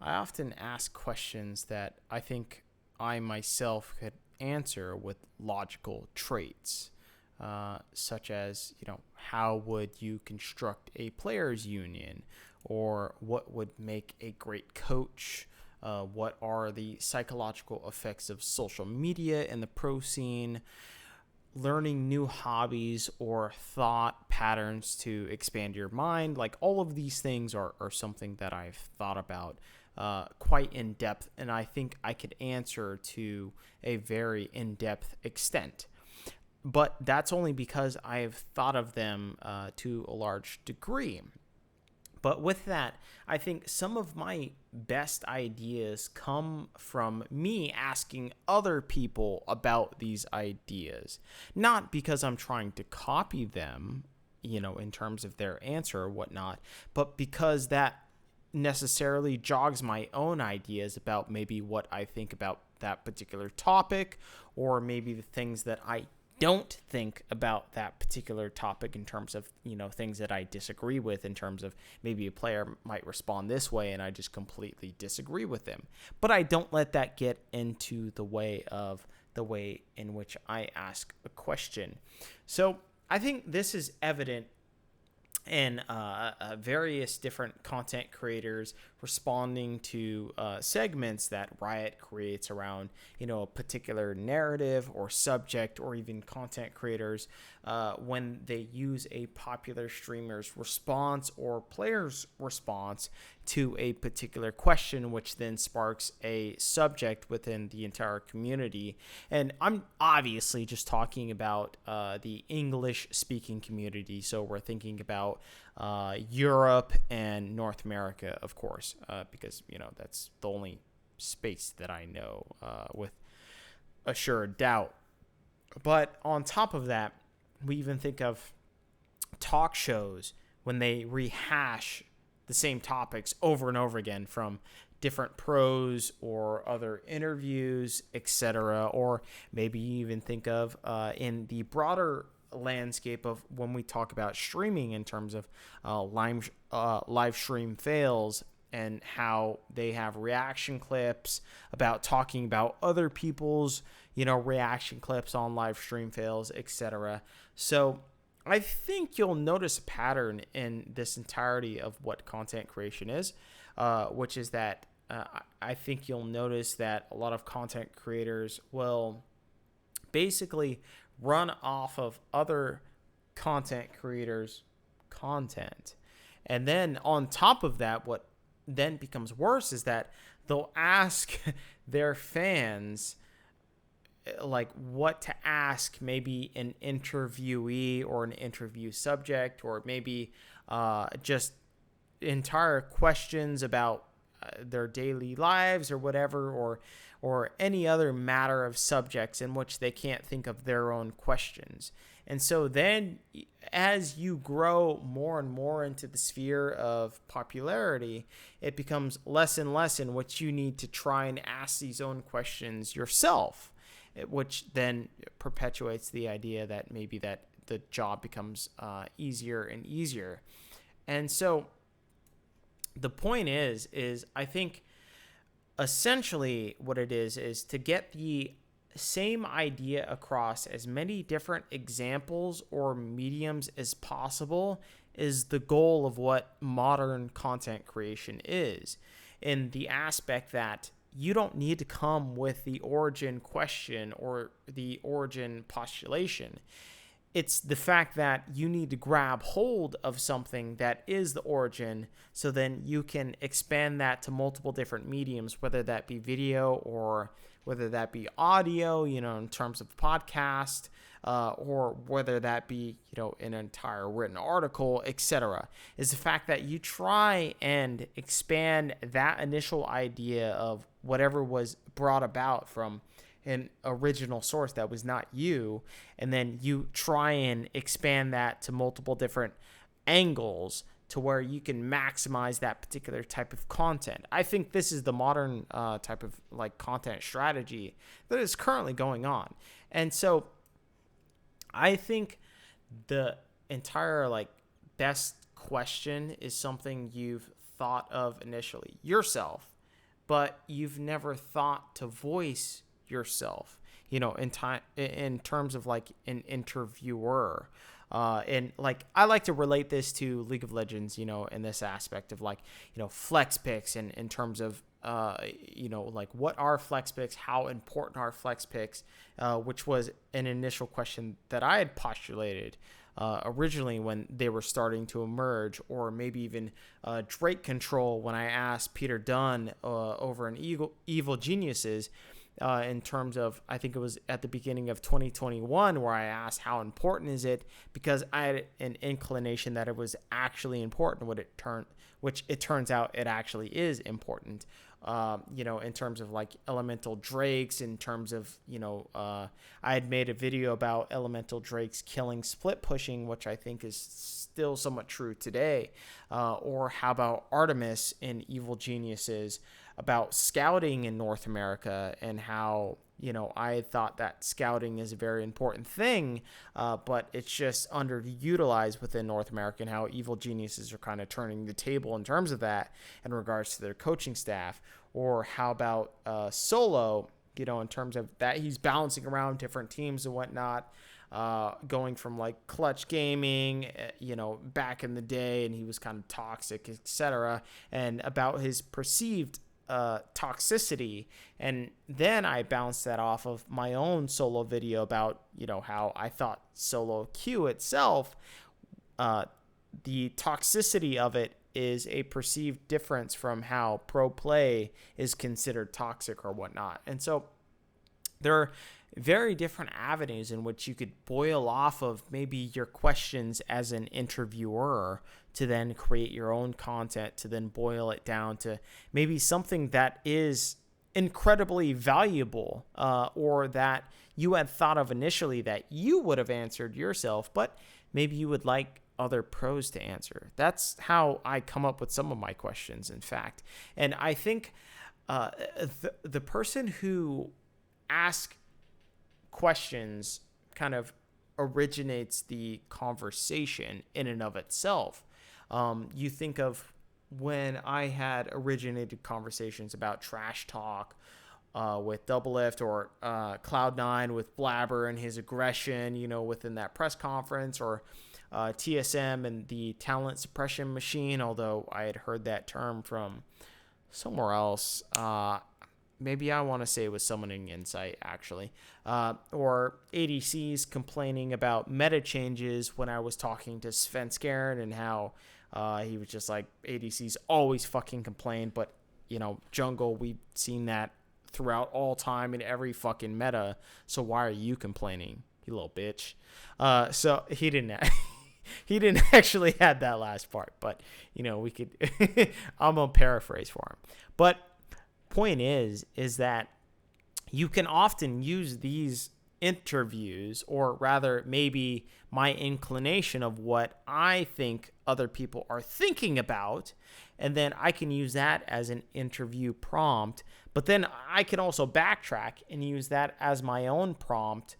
I often ask questions that I think I myself could answer with logical traits, such as, how would you construct a players' union, or what would make a great coach? What are the psychological effects of social media in the pro scene? Learning new hobbies or thought patterns to expand your mind. Like all of these things are something that I've thought about quite in depth, and I think I could answer to a very in depth extent. But that's only because I've thought of them to a large degree. But with that, I think some of my best ideas come from me asking other people about these ideas. Not because I'm trying to copy them, in terms of their answer or whatnot, but because that necessarily jogs my own ideas about maybe what I think about that particular topic, or maybe the things that I don't think about that particular topic in terms of, things that I disagree with, in terms of maybe a player might respond this way and I just completely disagree with them. But I don't let that get into the way of the way in which I ask a question. So I think this is evident in various different content creators responding to segments that Riot creates around, a particular narrative or subject, or even content creators when they use a popular streamer's response or player's response to a particular question, which then sparks a subject within the entire community. And I'm obviously just talking about the English-speaking community, so we're thinking about Europe and North America, of course, because, that's the only space that I know with assured doubt. But on top of that, we even think of talk shows when they rehash the same topics over and over again from different pros or other interviews, etc. Or maybe you even think of in the broader landscape of when we talk about streaming in terms of live stream fails, and how they have reaction clips about talking about other people's, reaction clips on live stream fails, etc. So I think you'll notice a pattern in this entirety of what content creation is, which is that I think you'll notice that a lot of content creators will basically run off of other content creators' content. And then on top of that, what then becomes worse is that they'll ask their fans like what to ask maybe an interviewee or an interview subject, or maybe just entire questions about their daily lives or whatever, or any other matter of subjects in which they can't think of their own questions. And so then as you grow more and more into the sphere of popularity, it becomes less and less in which you need to try and ask these own questions yourself, which then perpetuates the idea that maybe that the job becomes easier and easier. And so the point is I think essentially what it is to get the same idea across as many different examples or mediums as possible is the goal of what modern content creation is, in the aspect that you don't need to come with the origin question or the origin postulation. It's the fact that you need to grab hold of something that is the origin, so then you can expand that to multiple different mediums, whether that be video or whether that be audio, in terms of podcast, or whether that be, an entire written article, etc. Is the fact that you try and expand that initial idea of whatever was brought about from an original source that was not you, and then you try and expand that to multiple different angles to where you can maximize that particular type of content. I think this is the modern type of content strategy that is currently going on. And so I think the entire best question is something you've thought of initially yourself. but you've never thought to voice yourself, in terms of like an interviewer. And like I like to relate this to League of Legends, in this aspect of like, flex picks, and in terms of like what are flex picks, how important are flex picks, which was an initial question that I had postulated originally when they were starting to emerge, or maybe even Drake Control when I asked Peter Dunn over in Evil Geniuses, in terms of, I think it was at the beginning of 2021, where I asked how important is it, because I had an inclination that it was actually important, which it turns out it actually is important. In terms of like elemental drakes, in terms of, I had made a video about elemental drakes killing split pushing, which I think is still somewhat true today. Or how about Artemis in Evil Geniuses, about scouting in North America, and how, I thought that scouting is a very important thing, but it's just underutilized within North America, and how Evil Geniuses are kind of turning the table in terms of that in regards to their coaching staff. Or how about Solo, in terms of that he's bouncing around different teams and whatnot, going from like Clutch Gaming, back in the day, and he was kind of toxic, etc., and about his perceived toxicity. And then I bounced that off of my own Solo video about, how I thought Solo Q itself, the toxicity of it is a perceived difference from how pro play is considered toxic or whatnot. And so there are very different avenues in which you could boil off of maybe your questions as an interviewer to then create your own content, to then boil it down to maybe something that is incredibly valuable, or that you had thought of initially that you would have answered yourself, but maybe you would like other pros to answer. That's how I come up with some of my questions, in fact. And I think the person who asks questions kind of originates the conversation in and of itself. You think of when I had originated conversations about trash talk with Doublelift, or Cloud9 with Blabber and his aggression, within that press conference, or TSM and the talent suppression machine, although I had heard that term from somewhere else. Maybe I want to say it was Summoning Insight, actually. Or ADCs complaining about meta changes when I was talking to Svenskeren, and how he was just like, ADCs always fucking complain, but, jungle, we've seen that throughout all time in every fucking meta, so why are you complaining, you little bitch? So he didn't actually have that last part, but, we could, I'm going to paraphrase for him. But point is that you can often use these interviews, or rather maybe my inclination of what I think other people are thinking about, and then I can use that as an interview prompt, but then I can also backtrack and use that as my own prompt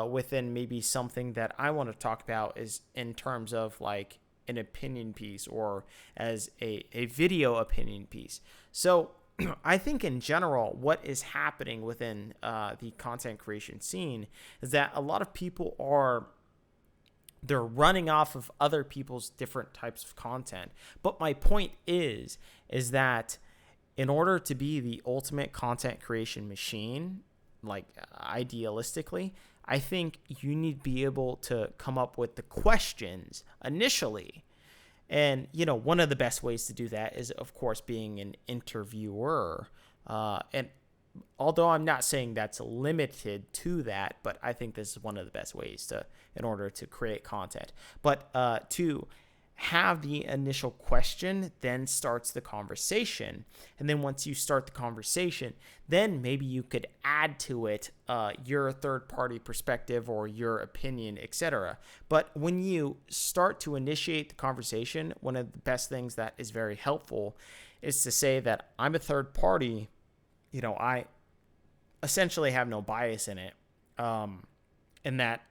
within maybe something that I want to talk about, is in terms of like an opinion piece, or as a video opinion piece. So I think in general, what is happening within the content creation scene is that a lot of people they're running off of other people's different types of content. But my point is that in order to be the ultimate content creation machine, like idealistically, I think you need to be able to come up with the questions initially. And, one of the best ways to do that is, of course, being an interviewer. And although I'm not saying that's limited to that, but I think this is one of the best ways in order to create content. But to have the initial question then starts the conversation. And then once you start the conversation, then maybe you could add to it your third-party perspective or your opinion, etc. But when you start to initiate the conversation, one of the best things that is very helpful is to say that I'm a third party. I essentially have no bias in it, and that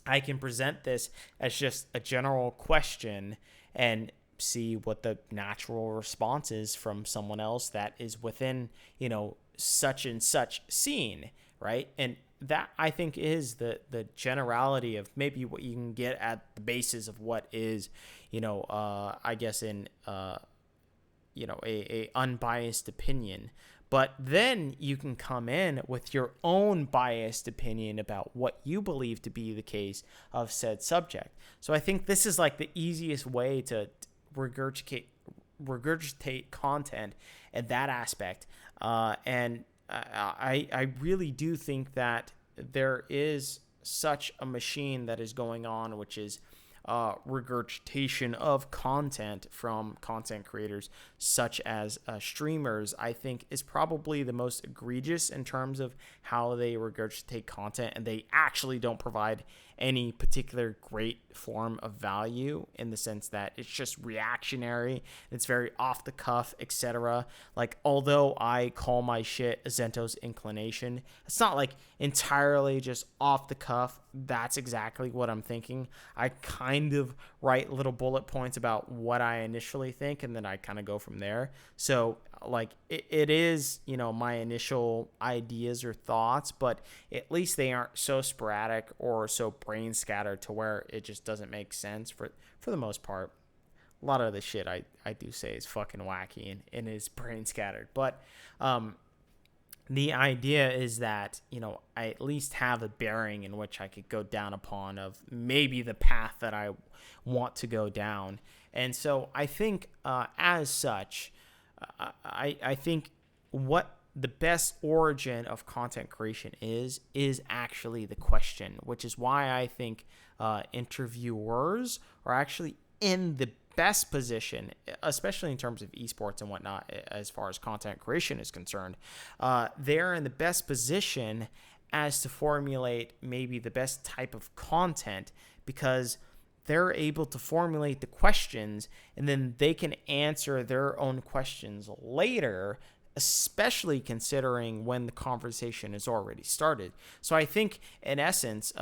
I can present this as just a general question, and see what the natural response is from someone else that is within, such and such scene, right? And that, I think, is the generality of maybe what you can get at the basis of what is, I guess in, a unbiased opinion. But then you can come in with your own biased opinion about what you believe to be the case of said subject. So I think this is like the easiest way to regurgitate content in that aspect. And I really do think that there is such a machine that is going on, which is regurgitation of content from content creators such as streamers. I think is probably the most egregious in terms of how they regurgitate content, and they actually don't provide any particular great form of value in the sense that it's just reactionary, it's very off the cuff, etc. Like, although I call my shit Izento's Inclination, it's not like entirely just off the cuff. That's exactly what I'm thinking. I kind of write little bullet points about what I initially think, and then I kind of go from there. So like it is, my initial ideas or thoughts, but at least they aren't so sporadic or so brain scattered to where it just doesn't make sense for the most part. A lot of the shit I do say is fucking wacky and is brain scattered. But the idea is that, I at least have a bearing in which I could go down upon of maybe the path that I want to go down. And so I think as such, I think what the best origin of content creation is actually the question, which is why I think interviewers are actually in the best position, especially in terms of esports and whatnot, as far as content creation is concerned. They're in the best position as to formulate maybe the best type of content, because they're able to formulate the questions and then they can answer their own questions later, especially considering when the conversation has already started. So I think, in essence,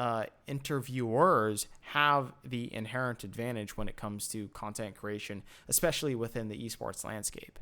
interviewers have the inherent advantage when it comes to content creation, especially within the esports landscape.